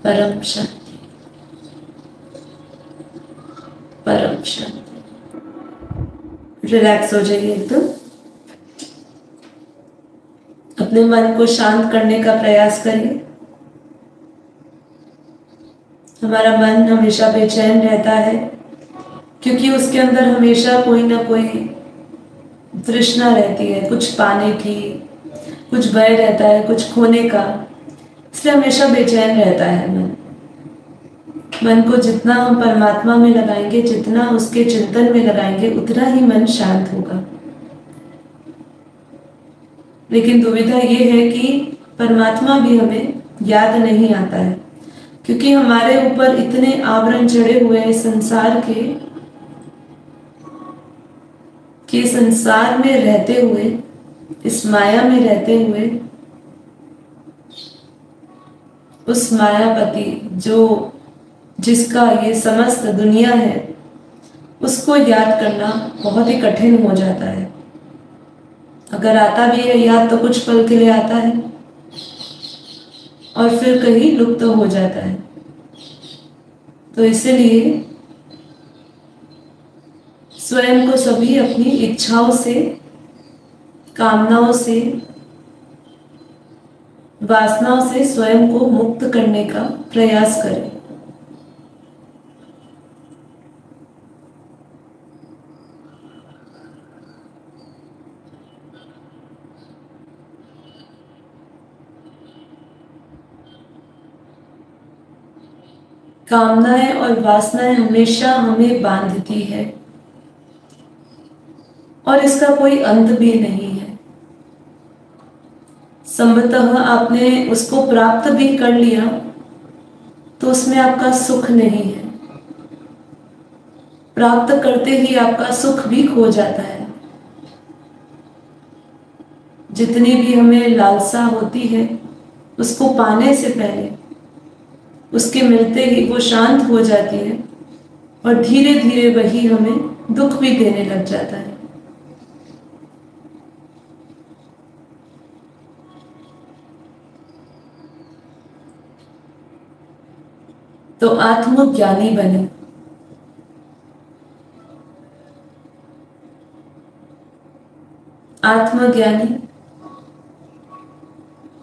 परम शांति, परम शांति। रिलैक्स हो जाइए एकदम। अपने मन को शांत करने का प्रयास करिए। हमारा मन हमेशा बेचैन रहता है क्योंकि उसके अंदर हमेशा कोई ना कोई तृष्णा रहती है, कुछ पाने की, कुछ भय रहता है, कुछ खोने का। इसलिए हमेशा बेचैन रहता है मन। मन को जितना हम परमात्मा में लगाएंगे, जितना उसके चिंतन में लगाएंगे, उतना ही मन शांत होगा। लेकिन दुविधा ये है कि परमात्मा भी हमें याद नहीं आता है क्योंकि हमारे ऊपर इतने आवरण चढ़े हुए हैं संसार के संसार में रहते हुए, इस माया में रहते हुए, उस मायापति जिसका ये समस्त दुनिया है, उसको याद करना बहुत ही कठिन हो जाता है। अगर आता भी है याद तो कुछ पल के लिए आता है और फिर कहीं लुप्त हो जाता है। तो इसलिए स्वयं को सभी अपनी इच्छाओं से, कामनाओं से, वासनाओं से स्वयं को मुक्त करने का प्रयास करें। कामनाएं और वासनाएं हमेशा हमें बांधती है और इसका कोई अंत भी नहीं है। संभवतः आपने उसको प्राप्त भी कर लिया तो उसमें आपका सुख नहीं है। प्राप्त करते ही आपका सुख भी खो जाता है। जितनी भी हमें लालसा होती है, उसको पाने से पहले, उसके मिलते ही वो शांत हो जाती है और धीरे धीरे वही हमें दुख भी देने लग जाता है। तो आत्मज्ञानी बने। आत्मज्ञानी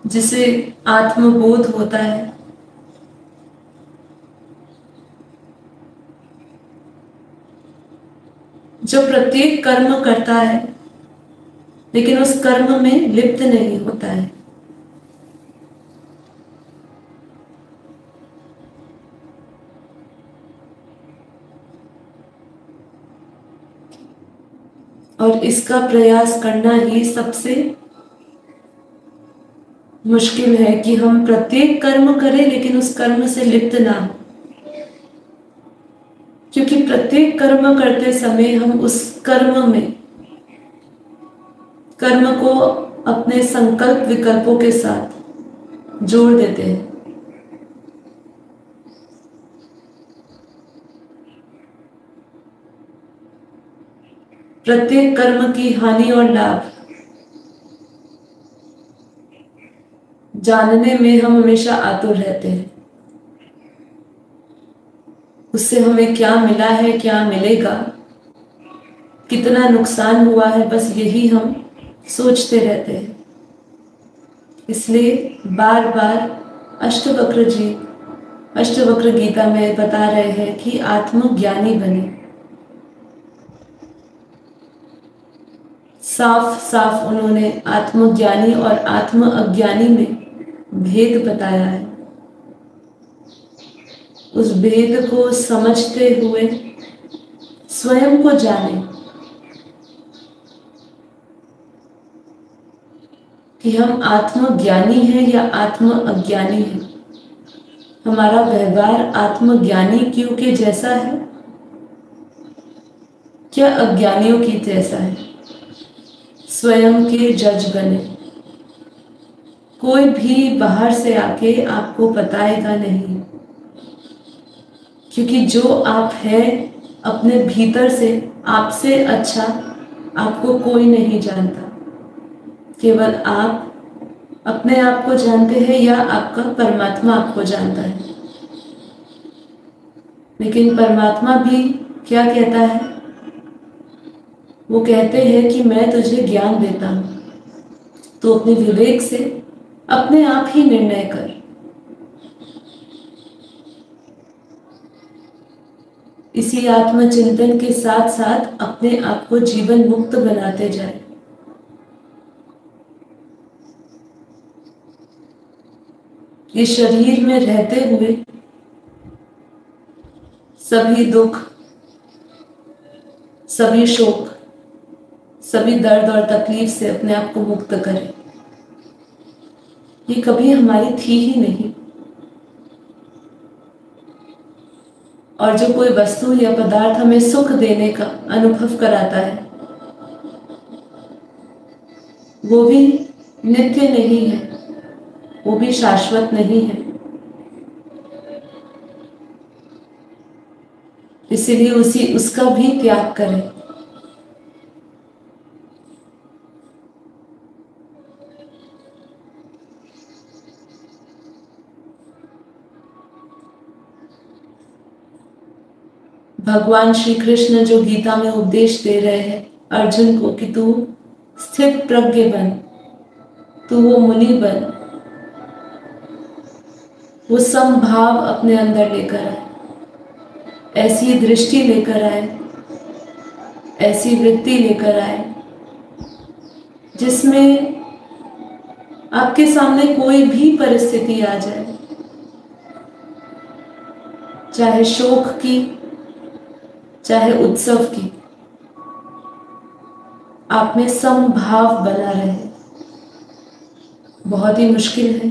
जिसे आत्मबोध होता है, जो प्रत्येक कर्म करता है लेकिन उस कर्म में लिप्त नहीं होता है। और इसका प्रयास करना ही सबसे मुश्किल है कि हम प्रत्येक कर्म करें लेकिन उस कर्म से लिप्त ना हो। क्योंकि प्रत्येक कर्म करते समय हम उस कर्म को अपने संकल्प विकल्पों के साथ जोड़ देते हैं। प्रत्येक कर्म की हानि और लाभ जानने में हम हमेशा आतुर रहते हैं। उससे हमें क्या मिला है, क्या मिलेगा, कितना नुकसान हुआ है, बस यही हम सोचते रहते हैं। इसलिए बार बार अष्टवक्र गीता में बता रहे हैं कि आत्मज्ञानी बने। साफ साफ उन्होंने आत्मज्ञानी और आत्म अज्ञानी में भेद बताया है। उस भेद को समझते हुए स्वयं को जाने कि हम आत्मज्ञानी हैं या आत्म अज्ञानी हैं। हमारा व्यवहार आत्मज्ञानी क्यों के जैसा है, क्या अज्ञानियों की जैसा है? स्वयं के जज बने। कोई भी बाहर से आके आपको बताएगा नहीं, क्योंकि जो आप हैं अपने भीतर से, आपसे अच्छा आपको कोई नहीं जानता। केवल आप अपने आप को जानते हैं या आपका परमात्मा आपको जानता है। लेकिन परमात्मा भी क्या कहता है? वो कहते हैं कि मैं तुझे ज्ञान देता हूं, तो अपने विवेक से अपने आप ही निर्णय कर। इसी आत्मचिंतन के साथ साथ अपने आप को जीवन मुक्त बनाते जाए। इस शरीर में रहते हुए सभी दुख, सभी शोक, सभी दर्द और तकलीफ से अपने आप को मुक्त करें। ये कभी हमारी थी ही नहीं। और जो कोई वस्तु या पदार्थ हमें सुख देने का अनुभव कराता है, वो भी नित्य नहीं है, वो भी शाश्वत नहीं है। इसीलिए उसका भी त्याग करें। भगवान श्री कृष्ण जो गीता में उपदेश दे रहे हैं अर्जुन को कि तू स्थित प्रज्ञ बन, तू वो मुनि बन, वो समभाव अपने अंदर लेकर आए, ऐसी दृष्टि लेकर आए, ऐसी वृत्ति लेकर आए जिसमें आपके सामने कोई भी परिस्थिति आ जाए, चाहे शोक की, चाहे उत्सव की, आप में समभाव बना रहे। बहुत ही मुश्किल है,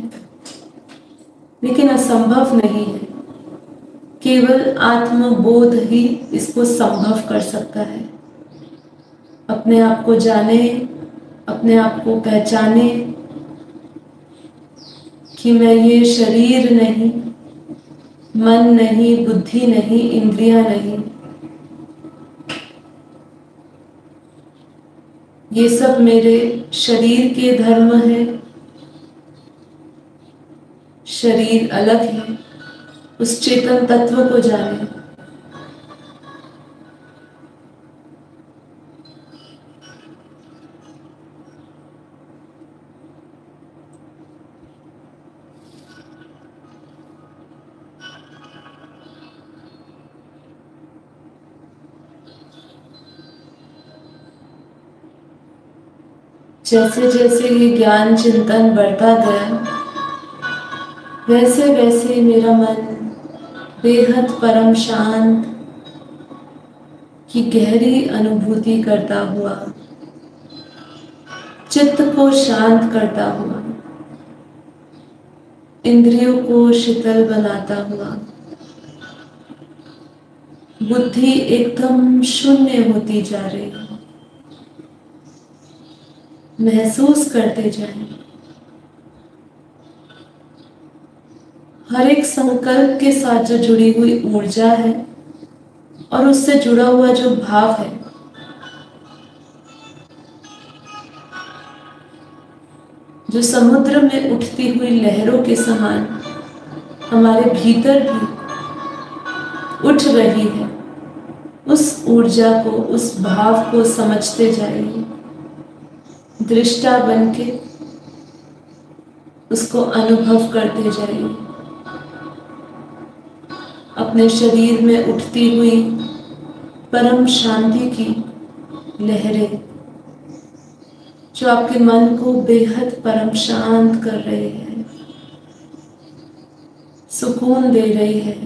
लेकिन असंभव नहीं है। केवल आत्मबोध ही इसको संभव कर सकता है। अपने आप को जाने, अपने आप को पहचाने कि मैं ये शरीर नहीं, मन नहीं, बुद्धि नहीं, इंद्रियां नहीं, ये सब मेरे शरीर के धर्म है। शरीर अलग है। उस चेतन तत्व को जाने। जैसे जैसे ये ज्ञान चिंतन बढ़ता गया, वैसे वैसे मेरा मन बेहद परम शांत की गहरी अनुभूति करता हुआ, चित्त को शांत करता हुआ, इंद्रियों को शीतल बनाता हुआ, बुद्धि एकदम शून्य होती जा रही है। महसूस करते जाएं। हर एक संकल्प के साथ जो जुड़ी हुई ऊर्जा है और उससे जुड़ा हुआ जो भाव है, जो समुद्र में उठती हुई लहरों के समान हमारे भीतर भी उठ रही है, उस ऊर्जा को, उस भाव को समझते जाइए। दृष्टा बनके उसको अनुभव करते जाइए। अपने शरीर में उठती हुई परम शांति की लहरें जो आपके मन को बेहद परम शांत कर रही है, सुकून दे रही है,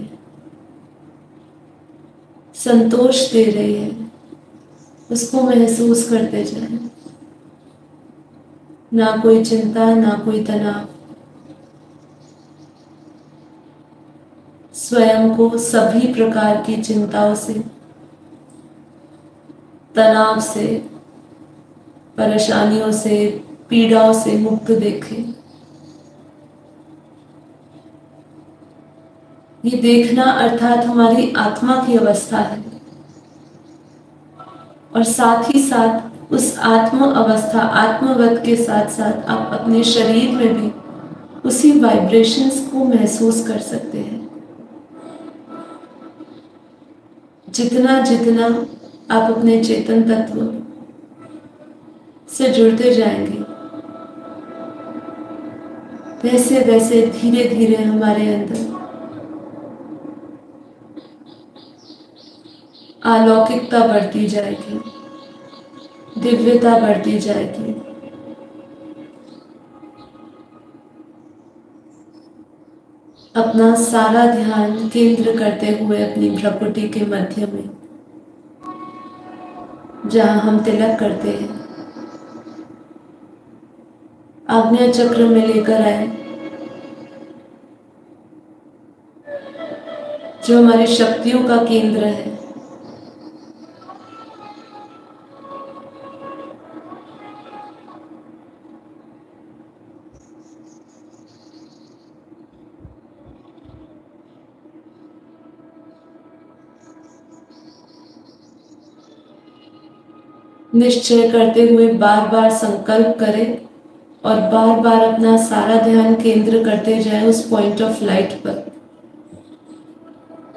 संतोष दे रही है, उसको महसूस करते जाएं। ना कोई चिंता, ना कोई तनाव। स्वयं को सभी प्रकार की चिंताओं से, तनाव से, परेशानियों से, पीड़ाओं से मुक्त देखें। ये देखना अर्थात हमारी आत्मा की अवस्था है, और साथ ही साथ उस आत्म अवस्था, आत्मवत के साथ साथ आप अपने शरीर में भी उसी वाइब्रेशंस को महसूस कर सकते हैं। जितना जितना आप अपने चेतन तत्व से जुड़ते जाएंगे, वैसे वैसे धीरे धीरे हमारे अंदर अलौकिकता बढ़ती जाएगी, दिव्यता बढ़ती जाएगी। अपना सारा ध्यान केंद्र करते हुए अपनी भ्रुकुटी के मध्य में, जहां हम तिलक करते हैं, आज्ञा चक्र में लेकर आए, जो हमारी शक्तियों का केंद्र है। निश्चय करते हुए बार बार संकल्प करें और बार बार अपना सारा ध्यान केंद्र करते जाएं उस पॉइंट ऑफ लाइट पर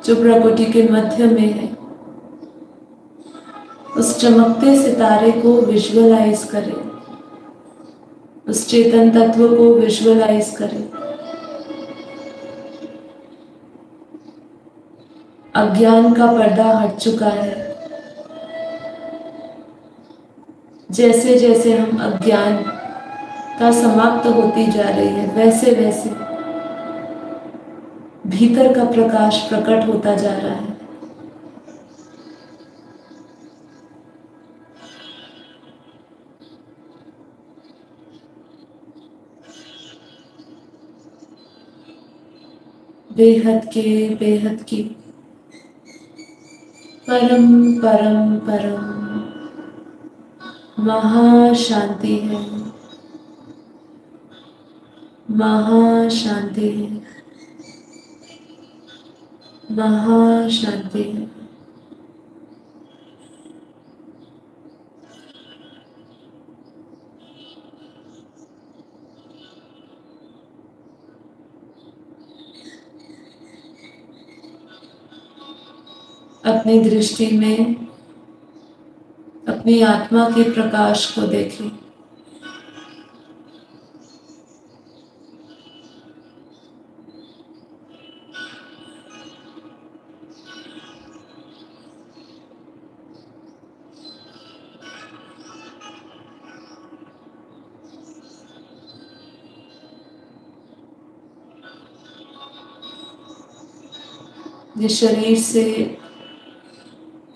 जो प्रकृति के मध्य में है। उस चमकते सितारे को विजुअलाइज करें, उस चेतन तत्व को विजुअलाइज करें। अज्ञान का पर्दा हट चुका है। जैसे जैसे हम अज्ञानता समाप्त होती जा रही है, वैसे वैसे भीतर का प्रकाश प्रकट होता जा रहा है। बेहद की परम परम परम महाशांति है, महाशांति है, महाशांति है। अपनी दृष्टि में अपनी आत्मा के प्रकाश को देखें। ये शरीर से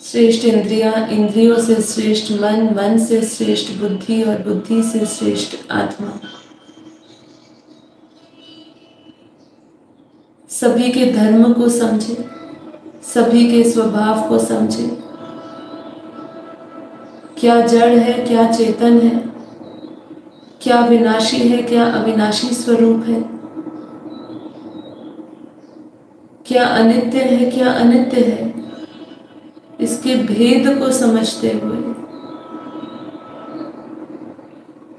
श्रेष्ठ इंद्रियां, इंद्रियों से श्रेष्ठ मन, मन से श्रेष्ठ बुद्धि और बुद्धि से श्रेष्ठ आत्मा, सभी के धर्म को समझे, सभी के स्वभाव को समझे। क्या जड़ है, क्या चेतन है, क्या विनाशी है, क्या अविनाशी स्वरूप है, क्या अनित्य है, क्या अनित्य है, इसके भेद को समझते हुए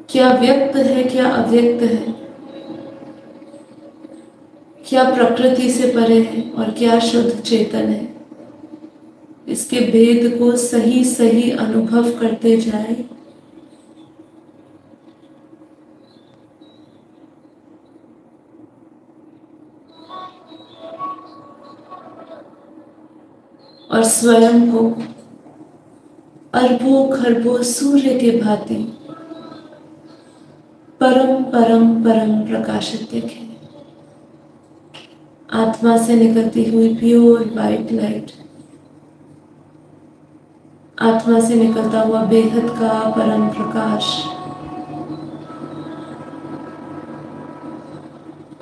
क्या व्यक्त है, क्या अव्यक्त है, क्या प्रकृति से परे है और क्या शुद्ध चेतन है, इसके भेद को सही सही अनुभव करते जाए। और स्वयं को अरबों खरबों सूर्य के भांति परम परम परम प्रकाशित देखें। आत्मा से निकलती हुई प्योर वाइट लाइट, आत्मा से निकलता हुआ बेहद का परम प्रकाश,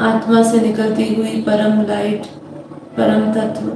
आत्मा से निकलती हुई परम लाइट, परम तत्व।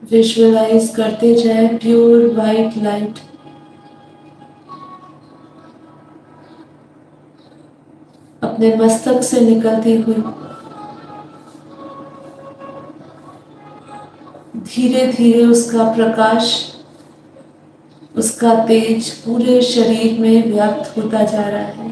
विजुअलाइज करते जाए प्योर वाइट लाइट, अपने मस्तक से निकलती हुई धीरे धीरे उसका प्रकाश, उसका तेज पूरे शरीर में व्याप्त होता जा रहा है।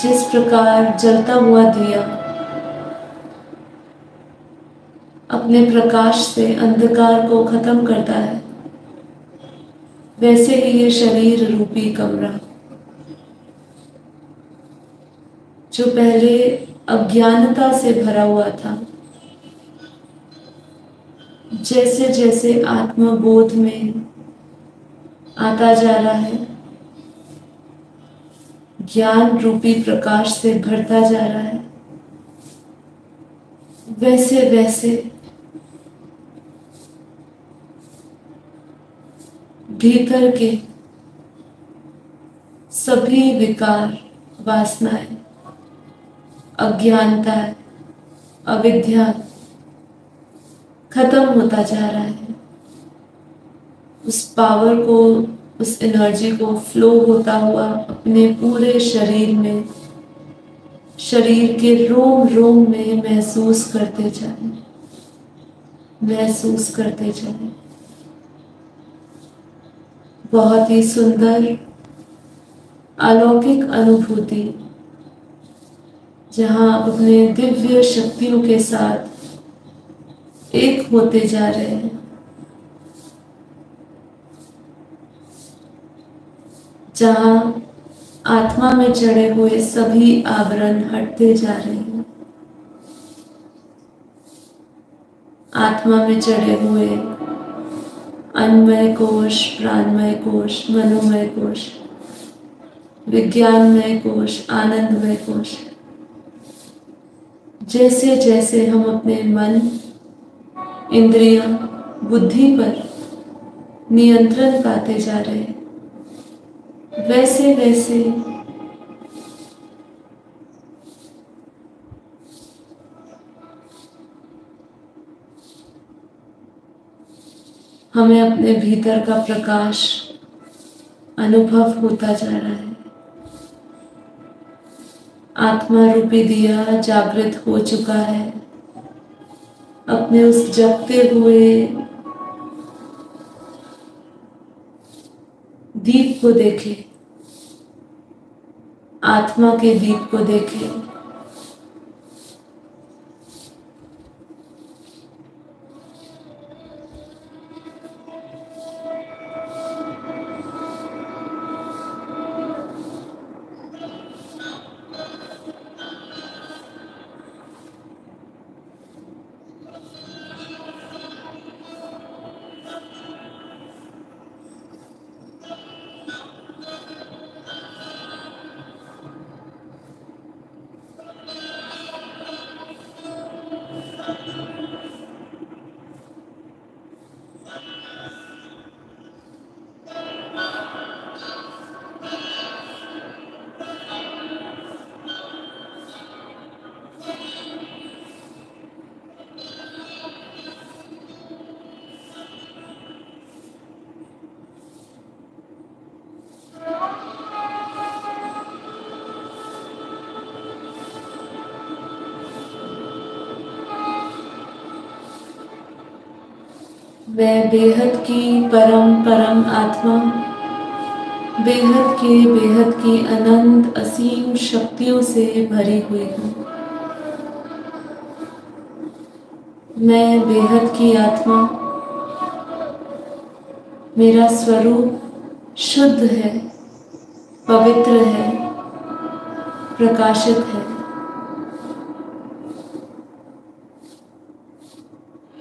जिस प्रकार जलता हुआ दिया अपने प्रकाश से अंधकार को खत्म करता है, वैसे ही ये शरीर रूपी कमरा, जो पहले अज्ञानता से भरा हुआ था, जैसे जैसे आत्मबोध में आता जा रहा है, ज्ञान रूपी प्रकाश से भरता जा रहा है, वैसे वैसे भीतर के सभी विकार, वासनाएं, अज्ञानता, अविद्या खत्म होता जा रहा है। उस पावर को, उस एनर्जी को फ्लो होता हुआ अपने पूरे शरीर में, शरीर के रोम रोम में महसूस करते जाएं, महसूस करते जाएं। बहुत ही सुंदर अलौकिक अनुभूति, जहां आप अपने दिव्य शक्तियों के साथ एक होते जा रहे हैं, जहां आत्मा में चढ़े हुए सभी आवरण हटते जा रहे हैं। आत्मा में चढ़े हुए अन्नमय कोश, प्राणमय कोश, मनोमय कोश, विज्ञानमय कोश, आनंदमय कोश, जैसे जैसे हम अपने मन, इंद्रियां, बुद्धि पर नियंत्रण पाते जा रहे हैं, वैसे वैसे हमें अपने भीतर का प्रकाश अनुभव होता जा रहा है। आत्मा रूपी दिया जागृत हो चुका है। अपने उस जगते हुए दीप को देखें, आत्मा के दीप को देखें। मैं बेहद की परम परम आत्मा, बेहद की अनंत असीम शक्तियों से भरी हुई हूँ। मैं बेहद की आत्मा, मेरा स्वरूप शुद्ध है, पवित्र है, प्रकाशित है।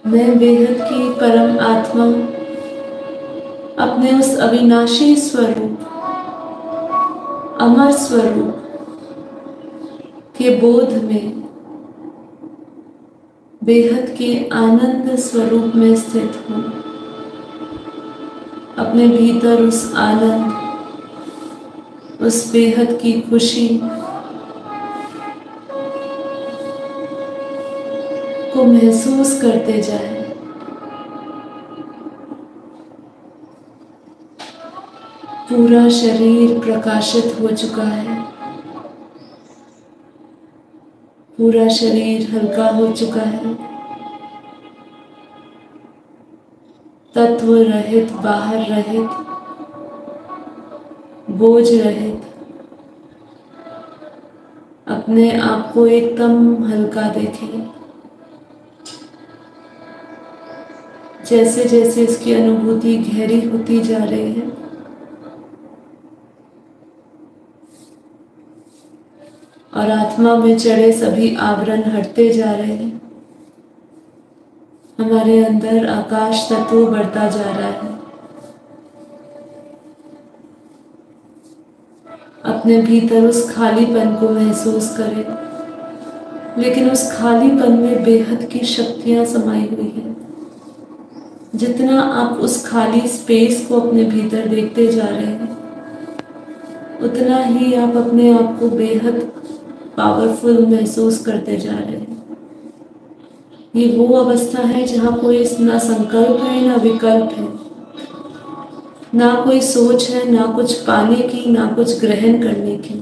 मैं बेहद की परम आत्मा अपने उस अविनाशी स्वरूप, अमर स्वरूप के बोध में, बेहद के आनंद स्वरूप में स्थित हूँ। अपने भीतर उस आनंद, उस बेहद की खुशी को महसूस करते जाएं। पूरा शरीर प्रकाशित हो चुका है, पूरा शरीर हल्का हो चुका है, तत्व रहित, बाहर रहित, बोझ रहित, अपने आप को एकदम हल्का देखें। जैसे जैसे इसकी अनुभूति गहरी होती जा रही है, और आत्मा में चढ़े सभी आवरण हटते जा रहे हैं, हमारे अंदर आकाश तत्व बढ़ता जा रहा है। अपने भीतर उस खालीपन को महसूस करें, लेकिन उस खालीपन में बेहद की शक्तियां समाई हुई हैं। जितना आप उस खाली स्पेस को अपने भीतर देखते जा रहे हैं, उतना ही आप अपने आप को बेहद पावरफुल महसूस करते जा रहे हैं। ये वो अवस्था है जहाँ कोई ना संकल्प है ना विकल्प है, ना कोई सोच है, ना कुछ पाने की, ना कुछ ग्रहण करने की।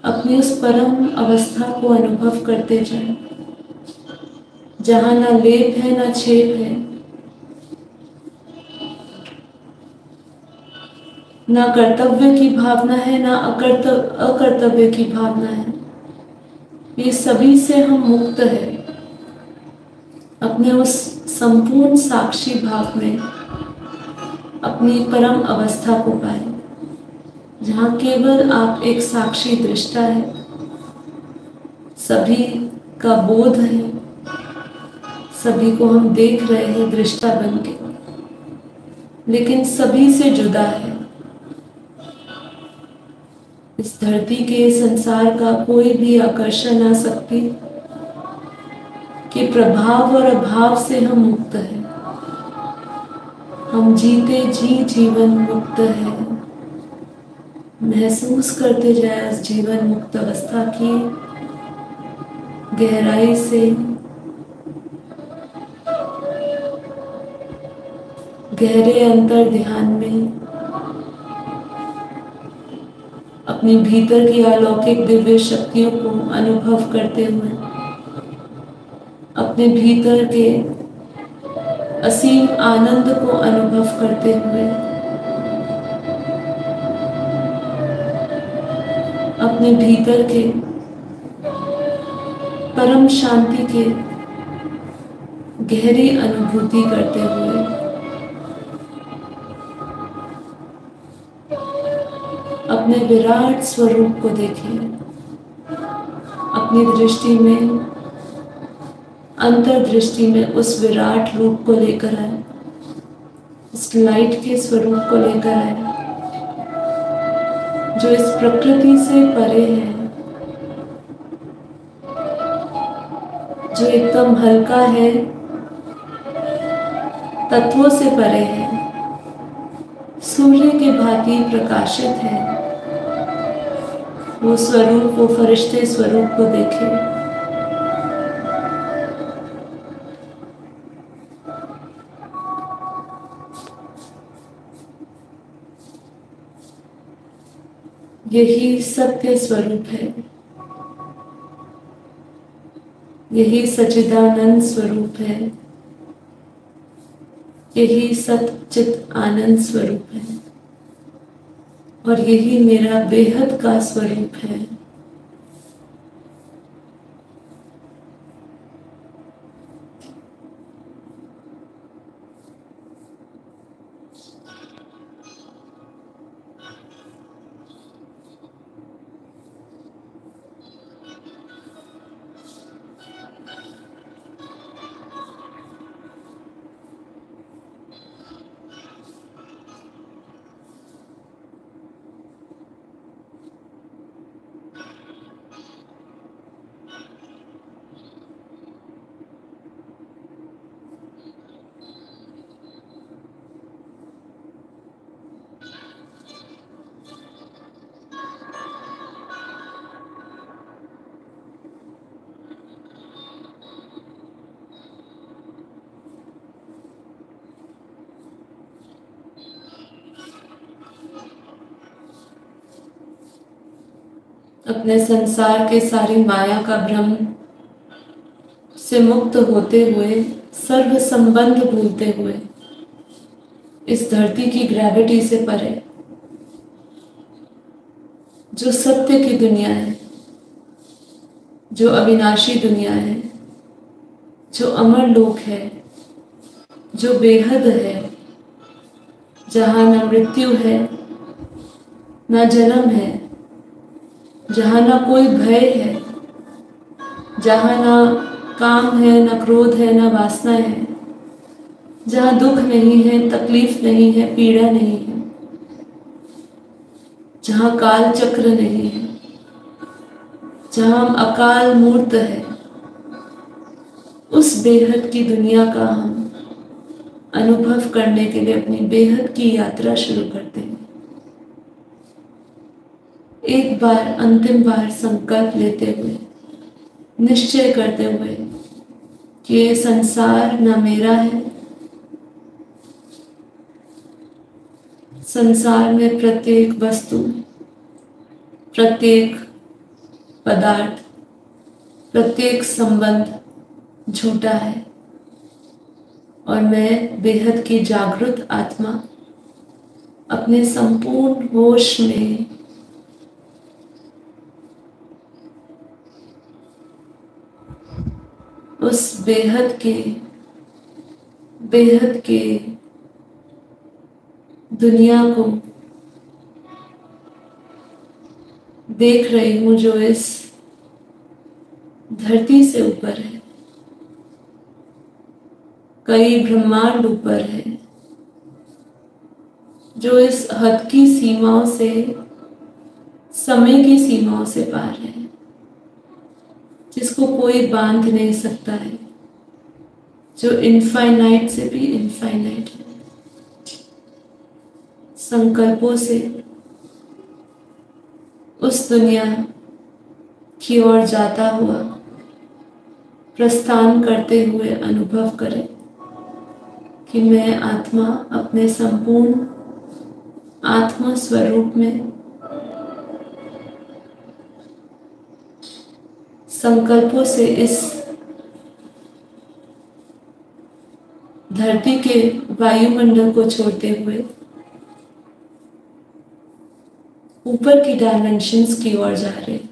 अपनी उस परम अवस्था को अनुभव करते जाएं, जहाँ ना लेप है ना छेप है, ना कर्तव्य की भावना है ना अकर्तव्य की भावना है। ये सभी से हम मुक्त है। अपने उस संपूर्ण साक्षी भाव में अपनी परम अवस्था को पाए, जहाँ केवल आप एक साक्षी दृष्टा है, सभी का बोध है, सभी को हम देख रहे हैं दृष्टा बन के, लेकिन सभी से जुदा है। इस धरती के संसार का कोई भी आकर्षण आ सकती के प्रभाव और अभाव से हम मुक्त हैं। हम जीते जी जीवन मुक्त है। महसूस करते जाए उस जीवन मुक्त अवस्था की गहराई से, गहरे अंतर ध्यान में अपने भीतर की अलौकिक दिव्य शक्तियों को अनुभव करते हुए, अपने भीतर के असीम आनंद को अनुभव करते हुए, अपने भीतर के परम शांति के गहरी अनुभूति करते हुए अपने विराट स्वरूप को देखें। अपनी दृष्टि में, अंतर्दृष्टि में उस विराट रूप को लेकर आए, इस लाइट के स्वरूप को लेकर आए, जो इस प्रकृति से परे है, जो एकदम हल्का है, तत्वों से परे है, सूर्य के भांति प्रकाशित है। वो स्वरूप, वो फरिश्ते स्वरूप को देखें। यही सत्य स्वरूप है, यही सच्चिदानंद स्वरूप है, यही सच्चित आनंद स्वरूप है, और यही मेरा बेहद का स्वरूप है। अपने संसार के सारी माया का भ्रम से मुक्त होते हुए, सर्व संबंध भूलते हुए, इस धरती की ग्रेविटी से परे जो सत्य की दुनिया है, जो अविनाशी दुनिया है, जो अमर लोक है, जो बेहद है, जहाँ न मृत्यु है, न जन्म है, जहाँ न कोई भय है, जहाँ न काम है, न क्रोध है, न वासना है, जहाँ दुख नहीं है, तकलीफ नहीं है, पीड़ा नहीं है, जहाँ काल चक्र नहीं है, जहाँ हम अकाल मूर्त है, उस बेहद की दुनिया का हम अनुभव करने के लिए अपनी बेहद की यात्रा शुरू करते हैं। एक बार, अंतिम बार संकल्प लेते हुए, निश्चय करते हुए कि ये संसार न मेरा है, संसार में प्रत्येक वस्तु, प्रत्येक पदार्थ, प्रत्येक संबंध झूठा है और मैं बेहद की जागृत आत्मा अपने संपूर्ण होश में उस बेहद के दुनिया को देख रही हूँ, जो इस धरती से ऊपर है, कई ब्रह्मांड ऊपर है, जो इस हद की सीमाओं से, समय की सीमाओं से पार है, जिसको कोई बांध नहीं सकता है, जो इनफाइनाइट से भी इनफाइनाइट है। संकल्पों से उस दुनिया की ओर जाता हुआ प्रस्थान करते हुए अनुभव करें कि मैं आत्मा अपने संपूर्ण आत्मा स्वरूप में संकल्पों से इस धरती के वायुमंडल को छोड़ते हुए ऊपर की डायमेंशंस की ओर जा रहे हैं।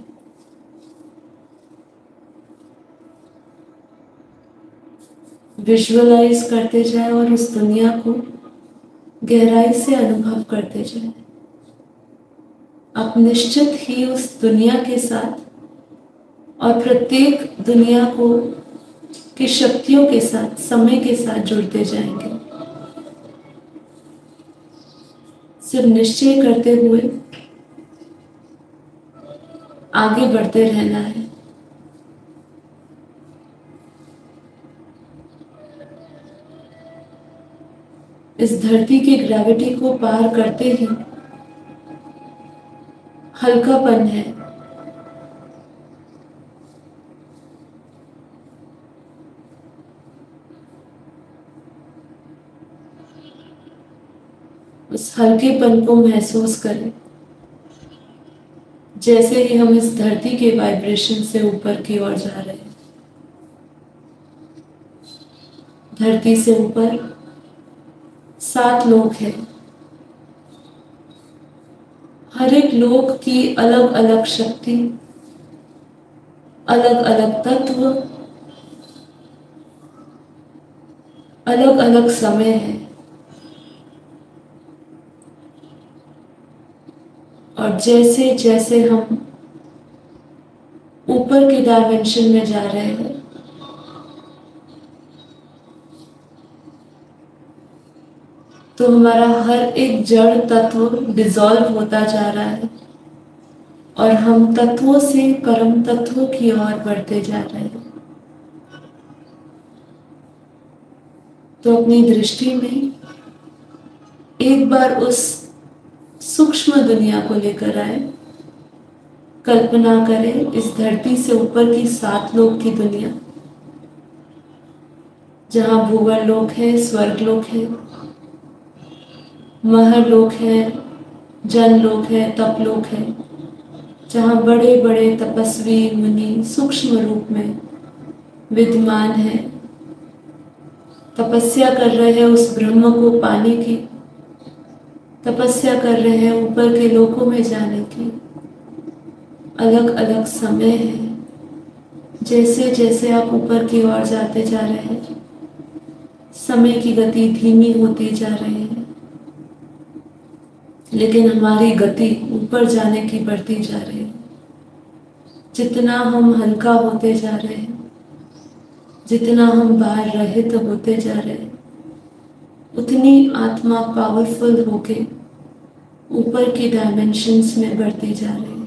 विजुअलाइज करते जाए और उस दुनिया को गहराई से अनुभव करते जाए। आप निश्चित ही उस दुनिया के साथ और प्रत्येक दुनिया को की शक्तियों के साथ, समय के साथ जुड़ते जाएंगे। सिर्फ निश्चय करते हुए आगे बढ़ते रहना है। इस धरती की ग्रेविटी को पार करते ही हल्कापन है, उस हल्केपन को महसूस करें। जैसे ही हम इस धरती के वाइब्रेशन से ऊपर की ओर जा रहे हैं, धरती से ऊपर 7 लोक हैं। हर एक लोक की अलग अलग शक्ति, अलग अलग तत्व, अलग अलग समय है। और जैसे जैसे हम ऊपर के डायमेंशन में जा रहे हैं, तो हमारा हर एक जड़ तत्व डिसॉल्व होता जा रहा है और हम तत्वों से परम तत्वों की ओर बढ़ते जा रहे हैं। तो अपनी दृष्टि में एक बार उस सूक्ष्म दुनिया को लेकर आए। कल्पना करें इस धरती से ऊपर की 7 लोक की दुनिया, जहाँ भूवर लोक है, स्वर्ग लोक है, महर लोक है, जन लोक है, तप लोक है, जहाँ बड़े बड़े तपस्वी मुनि सूक्ष्म रूप में विद्यमान है, तपस्या कर रहे हैं उस ब्रह्म को पाने की, तपस्या कर रहे हैं ऊपर के लोकों में जाने की। अलग अलग समय है। जैसे जैसे आप ऊपर की ओर जाते जा रहे हैं, समय की गति धीमी होती जा रही है, लेकिन हमारी गति ऊपर जाने की बढ़ती जा रही है। जितना हम हल्का होते जा रहे हैं, जितना हम भार रहित होते जा रहे हैं, उतनी आत्मा पावरफुल होके ऊपर की डायमेंशंस में बढ़ती जा रही है।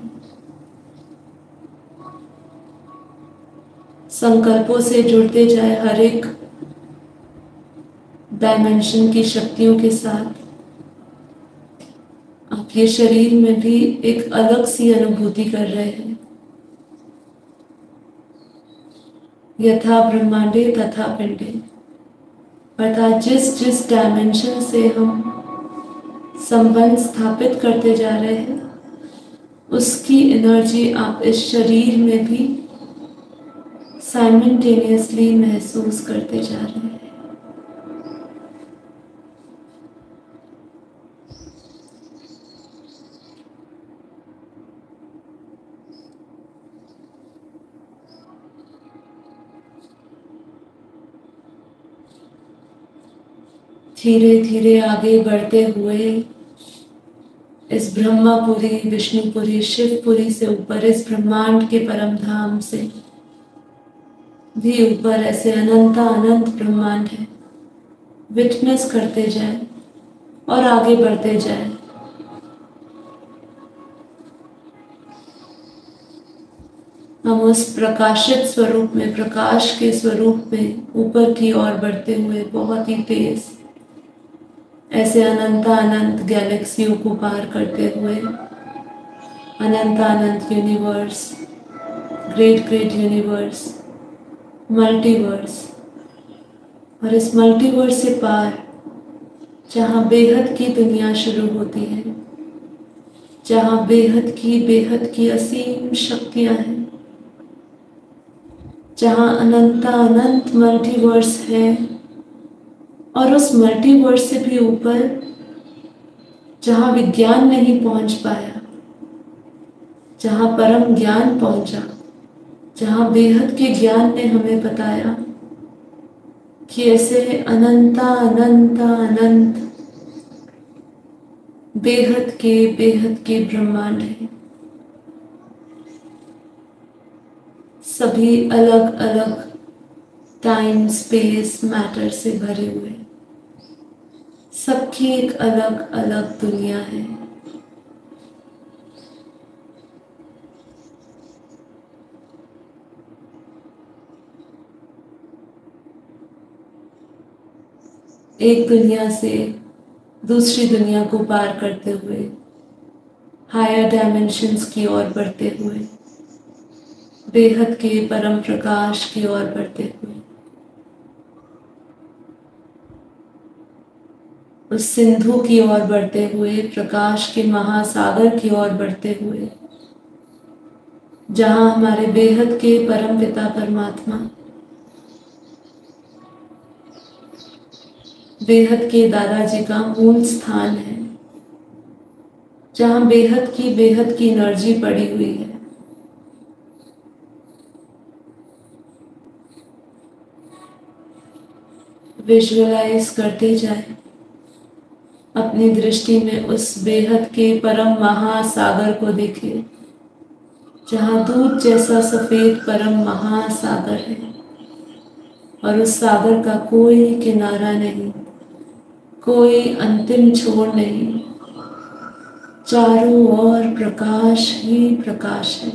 संकल्पों से जुड़ते जाए हर एक डायमेंशन की शक्तियों के साथ, आप ये शरीर में भी एक अलग सी अनुभूति कर रहे हैं। यथा ब्रह्मांडे तथा पिंडे, अर्थात जिस जिस डायमेंशन से हम संबंध स्थापित करते जा रहे हैं, उसकी एनर्जी आप इस शरीर में भी साइमल्टेनियसली महसूस करते जा रहे हैं। धीरे धीरे आगे बढ़ते हुए इस ब्रह्मापुरी, विष्णुपुरी, शिवपुरी से ऊपर इस ब्रह्मांड के परम धाम से भी ऊपर ऐसे अनंत अनंत ब्रह्मांड है, विटनेस करते जाए और आगे बढ़ते जाए। हम उस प्रकाशित स्वरूप में, प्रकाश के स्वरूप में ऊपर की ओर बढ़ते हुए बहुत ही तेज ऐसे अनंत अनंत गैलेक्सियों को पार करते हुए अनंत अनंत universe, great great universe, multiverse, और इस मल्टीवर्स से पार जहाँ बेहद की दुनिया शुरू होती है, जहाँ बेहद की असीम शक्तियाँ हैं, जहाँ अनंत अनंत मल्टीवर्स है, और उस मल्टीवर्स से भी ऊपर जहाँ विज्ञान नहीं पहुँच पाया, जहाँ परम ज्ञान पहुँचा, जहाँ बेहद के ज्ञान ने हमें बताया कि ऐसे अनंत अनंत अनंत बेहद के ब्रह्मांड है, सभी अलग अलग टाइम स्पेस मैटर से भरे हुए, सबकी एक अलग अलग दुनिया है। एक दुनिया से दूसरी दुनिया को पार करते हुए, हायर डायमेंशंस की ओर बढ़ते हुए, बेहद के परम प्रकाश की ओर बढ़ते हुए, उस सिंधु की ओर बढ़ते हुए, प्रकाश के महासागर की ओर बढ़ते हुए, जहाँ हमारे बेहद के परम पिता परमात्मा, बेहद के दादाजी का मूल स्थान है, जहाँ बेहद की एनर्जी पड़ी हुई है। विजुअलाइज करते जाए, अपनी दृष्टि में उस बेहद के परम महासागर को देखें, जहाँ दूध जैसा सफेद परम महासागर है, और उस सागर का कोई किनारा नहीं, कोई अंतिम छोर नहीं, चारों ओर प्रकाश ही प्रकाश है।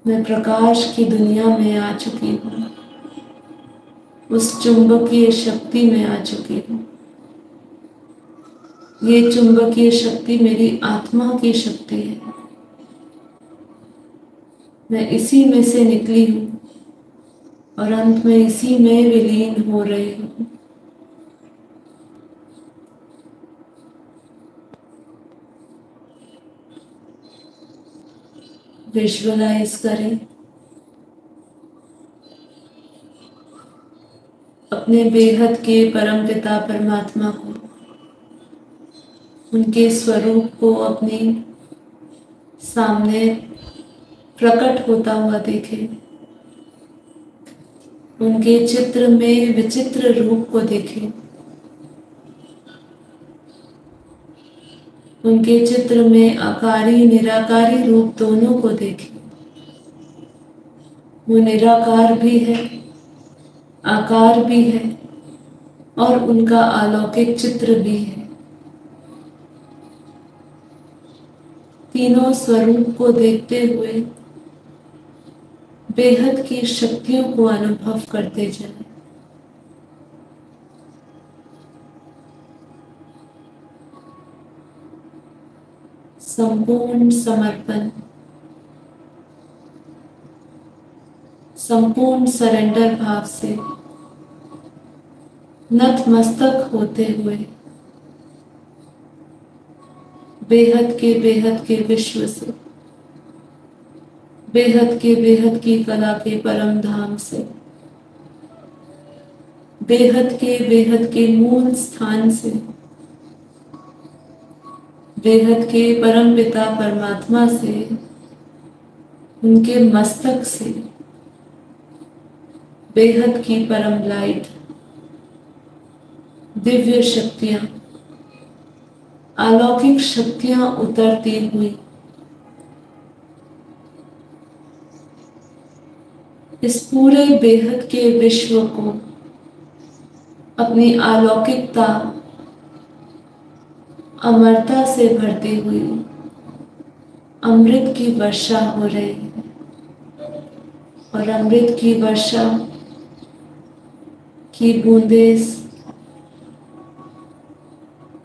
मैं प्रकाश की दुनिया में आ चुकी हूँ, उस चुंबकीय शक्ति में आ चुकी हूँ। ये चुंबकीय शक्ति मेरी आत्मा की शक्ति है, मैं इसी में से निकली हूँ और अंत में इसी में विलीन हो रही हूँ। विजुअलाइज करें अपने बेहद के परमपिता परमात्मा को, उनके स्वरूप को अपने सामने प्रकट होता हुआ देखें। उनके चित्र में विचित्र रूप को देखें। उनके चित्र में आकारी निराकारी रूप दोनों को देखें। वो निराकार भी है, आकार भी है और उनका अलौकिक चित्र भी है। तीनों स्वरूप को देखते हुए बेहद की शक्तियों को अनुभव करते जाएं। संपूर्ण समर्पण, संपूर्ण सरेंडर भाव से नतमस्तक होते हुए बेहद के विश्व से, बेहद की कला के परम धाम से, बेहद के मूल स्थान से, बेहद के परम पिता परमात्मा से, उनके मस्तक से बेहद की परम लाइट, दिव्य शक्तियां, अलौकिक शक्तियां उतरती हुई इस पूरे बेहद के विश्व को अपनी अलौकिकता, अमरता से भरती हुई अमृत की वर्षा हो रही है। और अमृत की वर्षा की बूंदें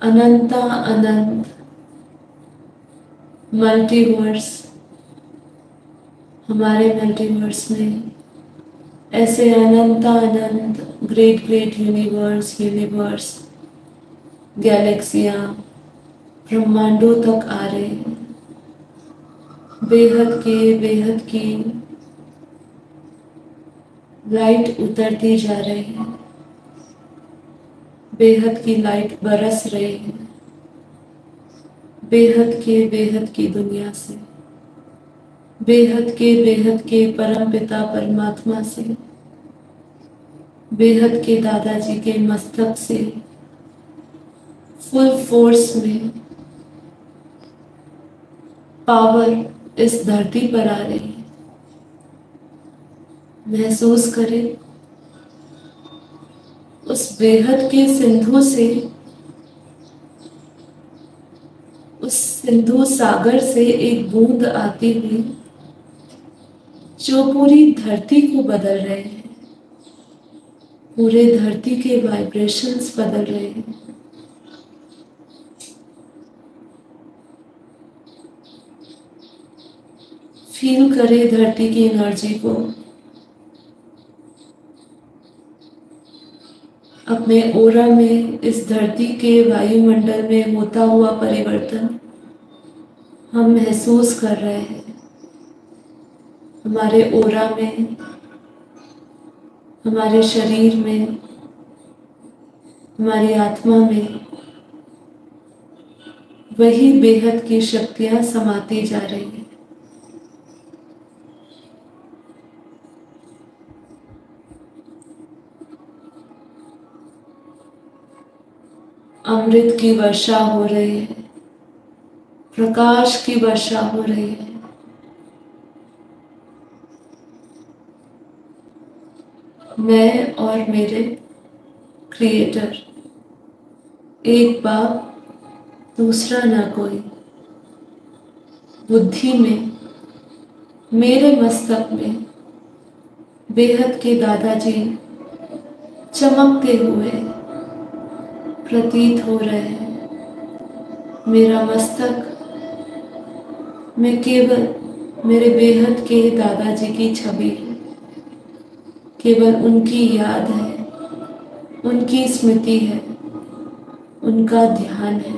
अनंता अनंत मल्टीवर्स, हमारे मल्टीवर्स में ऐसे अनंता अनंत ग्रेट यूनिवर्स गैलेक्सियां ब्रह्मांडों तक आ रहे हैं। बेहद की लाइट उतरती जा रही है। बेहद की लाइट बरस रही है। बेहद की दुनिया से, बेहद के परम पिता परमात्मा से, बेहद के दादाजी के मस्तक से फुल फोर्स में पावर इस धरती पर आ रही है। महसूस करें उस बेहद के सिंधु से, उस सिंधु सागर से एक बूंद आती हुई जो पूरी धरती को बदल रहे हैं। पूरे धरती के वाइब्रेशंस बदल रहे हैं। फील करें धरती की एनर्जी को, अपने ओरा में इस धरती के वायुमंडल में होता हुआ परिवर्तन हम महसूस कर रहे हैं। हमारे ओरा में, हमारे शरीर में, हमारी आत्मा में वही बेहद की शक्तियां समाती जा रही हैं। अमृत की वर्षा हो रही है, प्रकाश की वर्षा हो रही है। मैं और मेरे क्रिएटर, एक बाप दूसरा ना कोई। बुद्धि में, मेरे मस्तक में बेहद के दादाजी चमकते हुए प्रतीत हो रहे हैं। मेरा मस्तक में केवल मेरे बेहद के दादाजी की छवि है, केवल उनकी याद है, उनकी स्मृति है, उनका ध्यान है।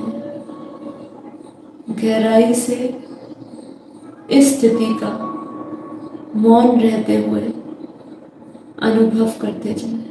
गहराई से इस स्थिति का मौन रहते हुए अनुभव करते जाएं।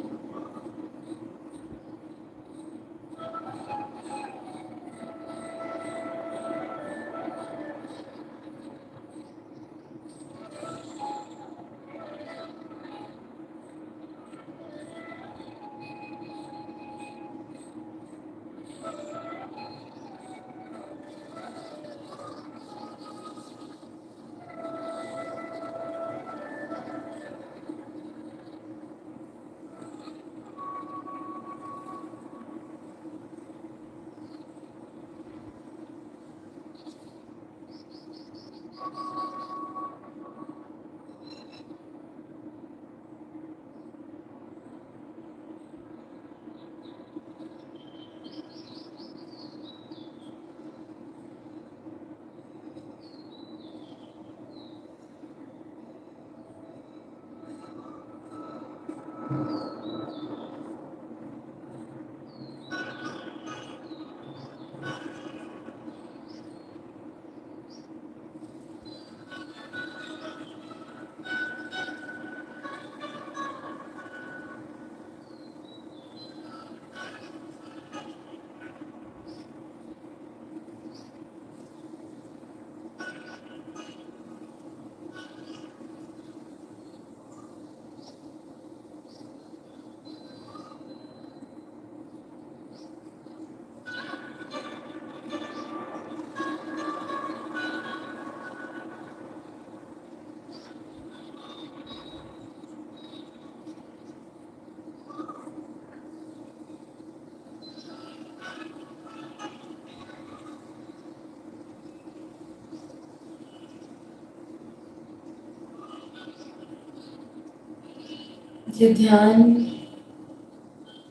ये ध्यान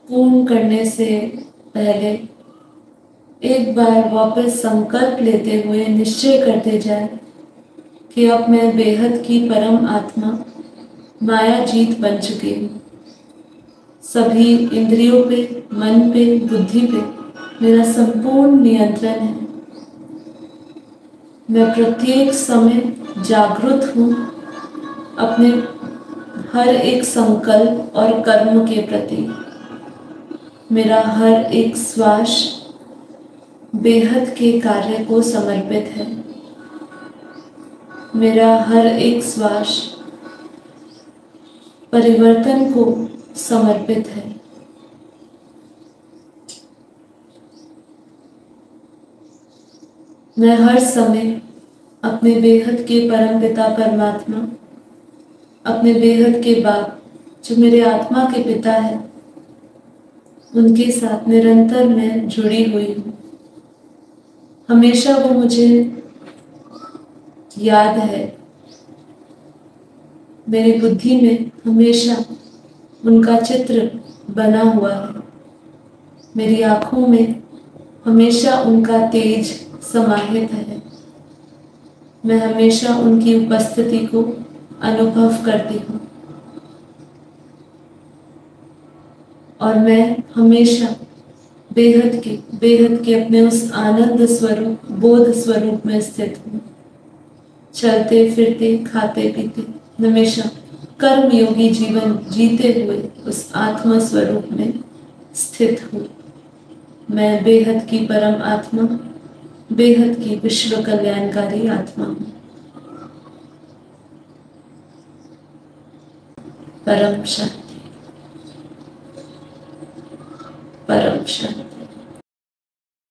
पूर्ण करने से पहले एक बार वापस संकल्प लेते हुए निश्चय करते जाए कि अब मैं बेहद की परम आत्मा माया जीत बन चुकी हूँ। सभी इंद्रियों पे, मन पे, बुद्धि पे मेरा संपूर्ण नियंत्रण है। मैं प्रत्येक समय जागृत हूँ अपने हर एक संकल्प और कर्म के प्रति। मेरा हर एक श्वास बेहद के कार्य को समर्पित है। मेरा हर एक श्वास परिवर्तन को समर्पित है। मैं हर समय अपने बेहद के परमपिता परमात्मा, अपने बेहद के बाप जो मेरे आत्मा के पिता है, उनके साथ निरंतर मैं जुड़ी हुई हूँ। हमेशा वो मुझे याद है। मेरी बुद्धि में हमेशा उनका चित्र बना हुआ है। मेरी आँखों में हमेशा उनका तेज समाहित है। मैं हमेशा उनकी उपस्थिति को अनुभव करती हूँ और मैं हमेशा बेहद के अपने उस आनंद स्वरूप, बोध स्वरूप में स्थित हूँ। चलते फिरते, खाते पीते, हमेशा कर्म योगी जीवन जीते हुए उस आत्मा स्वरूप में स्थित हूँ। मैं बेहद की परम आत्मा, बेहद की विश्व कल्याणकारी आत्मा हूँ। परम शांति, परम शांति।